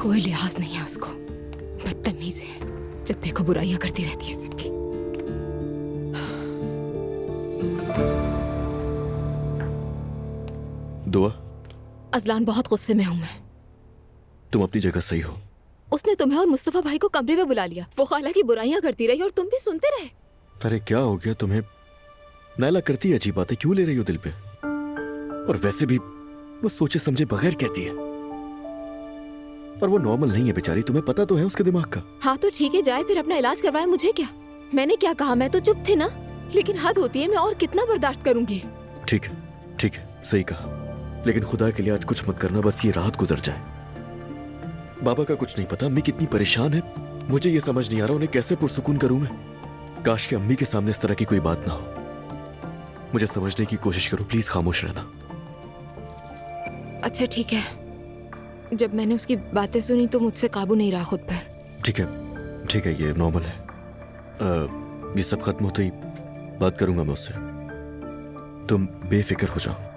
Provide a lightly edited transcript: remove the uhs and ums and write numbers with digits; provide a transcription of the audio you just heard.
कोई लिहाज नहीं है उसको, बदतमीज है, जब देखो बुराइयां करती रहती है सबकी। दुआ, अजलान बहुत गुस्से में हूं मैं। तुम अपनी जगह सही हो। उसने तुम्हें और मुस्तफा भाई को कमरे में बुला लिया, वो खाला की बुराइयां करती रही और तुम भी सुनते रहे। अरे क्या हो गया तुम्हें? नायला करती है अजीब बातें, क्यों ले रही हो दिल पे? और वैसे भी वो सोचे समझे बगैर कहती है, और वो नॉर्मल नहीं है बेचारी, तुम्हें पता तो है उसके दिमाग का। हाँ तो ठीक है, जाए फिर अपना इलाज करवाए, मुझे क्या। मैंने क्या कहा, मैं तो चुप थी ना, लेकिन हद होती है, मैं और कितना बर्दाश्त करूंगी। ठीक है, सही कहा, लेकिन खुदा के लिए आज कुछ मत करना, बस ये रात गुजर जाए। बाबा का कुछ नहीं पता, अम्मी कितनी परेशान है, मुझे ये समझ नहीं आ रहा उन्हें कैसे पुरसुकून करूं मैं। काश कि अम्मी के सामने इस तरह की कोई बात ना हो। मुझे समझने की कोशिश करो प्लीज, खामोश रहना। अच्छा ठीक है, जब मैंने उसकी बातें सुनी तो मुझसे काबू नहीं रहा खुद पर। ठीक है, ये नॉर्मल है। ये सब खत्म होते ही बात करूंगा मैं उससे, तुम बेफिक्र हो जाओ।